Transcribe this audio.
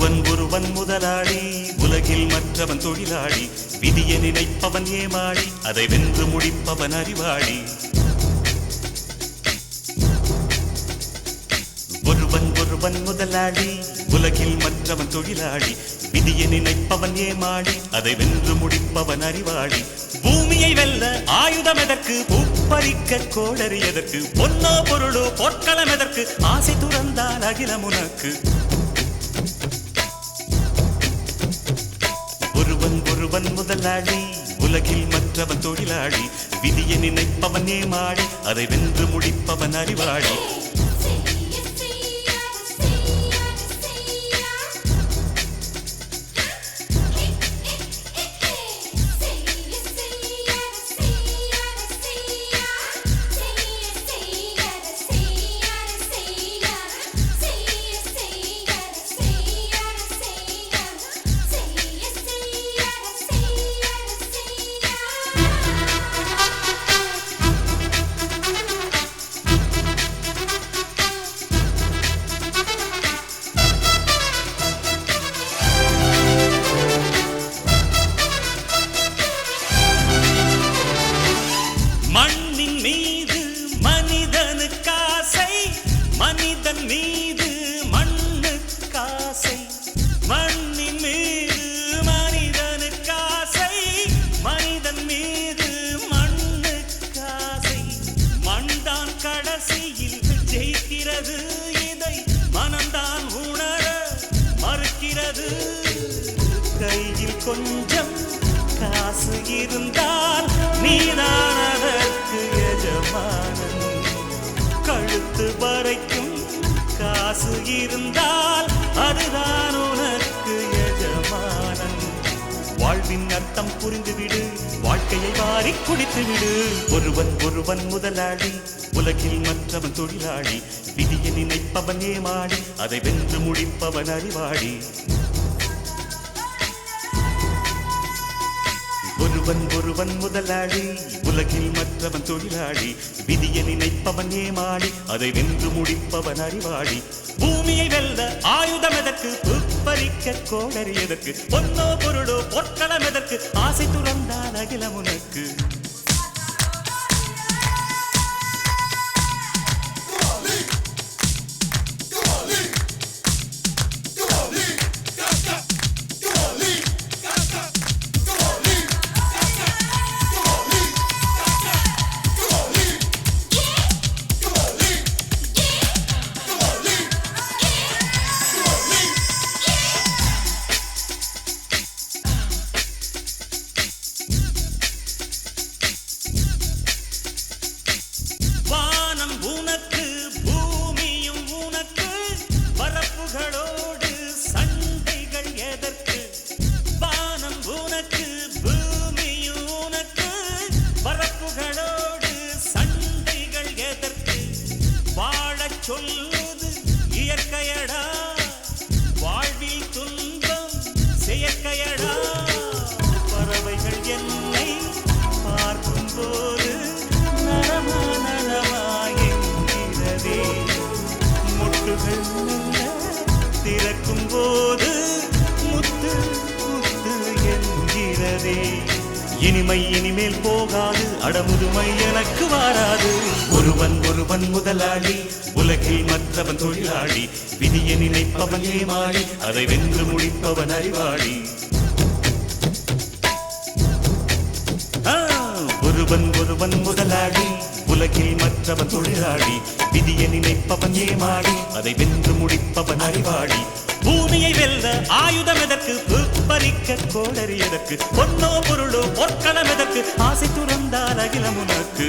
ஒருவன் முதலாளி, உலகில் மற்றவன் தொழிலாளி. விதியை நினைப்பவன் ஏமாளி, அதை வென்று முடிப்பவன் அறிவாளி. ஒருவன் முதலாளி, உலகில் மற்றவன் தொழிலாளி. விதியை நினைப்பவன் ஏமாளி, அதை வென்று முடிப்பவன் அறிவாளி. பூமியை வெல்ல ஆயுதம் எதற்கு, பூப்பறிக்க கோடரி எதற்கு, பொன்னோ பொருளோ பொற்களம் எதற்கு, ஆசை துறந்தால் அகிலம் உனக்கு. ஒருவன் முதலாளி, உலகில் மற்றவன் தொழிலாளி. விதியை நினைப்பவன் ஏமாளி, அதை வென்று முடிப்பவன் அறிவாளி. மண்ணின் மீது மனிதனுக்காசை, மனிதன் மீது மண்ணுக்காசை. மண்ணின் மீது மனிதனுக்காசை, மனிதன் மீது மண்ணுக்காசை. மண்தான் கடைசியில் ஜெயிக்கிறது, இதை மனம்தான் உணர மறுக்கிறது. கையில் கொஞ்சம் காசு இருந்தால் நீதான் அதற்கு எஜமானன். கழுத்து வரைக்கும் காசு இருந்தால் அதுதான் உனக்கு எஜமானன். வாழ்வின் அர்த்தம் புரிந்துவிடு, வாழ்க்கையை வாரி குடித்துவிடு. ஒருவன் முதலாளி, உலகில் மற்றவன் தொழிலாளி. விதியை நினைப்பவன் ஏமாளி, அதை வென்று முடிப்பவன் அறிவாளி. ஒருவன் முதலாளி, உலகில் மற்றவன் தொழிலாளி. விதியை நினைப்பவன் ஏமாளி, அதை வென்று முடிப்பவன் அறிவாளி. பூமியை வெல்ல ஆயுதம் எதற்கு, பூப்பறிக்க கோடரி எதற்கு, பொன்னோ பொருளோ பொற்களம் எதற்கு, ஆசை துறந்தால் அகிலம் உனக்கு. சொல்வது இயற்கையடா, வாழ்வில் துன்பம் செயற்கையடா. பறவைகள் என்னை பார்க்கும் போது நலமானதமாயென்கிறதே. முட்டுகள் திறக்கும் போது முத்து முத்து என்கிறதே. இனிமை இனிமேல் போகாது, அடமுதுமை எனக்கு வாராது. ஒருவன் முதலாளி, உலகில் மற்றவன் தொழிலாளி. விதியை நினைப்பவன் ஏமாளி, அதை வென்று முடிப்பவன் அறிவாளி. ஒருவன் முதலாளி, உலகில் மற்றவன் தொழிலாளி. விதியை நினைப்பவன் ஏமாளி, அதை வென்று முடிப்பவன் அறிவாளி. பூமியை வெல்ல ஆயுதம் எதற்கு, பூப்பறிக்க கோடரி எதற்கு, பொன்னோ பொருளோ பொற்களம் எதற்கு, ஆசை துறந்தால் அகிலம் உனக்கு.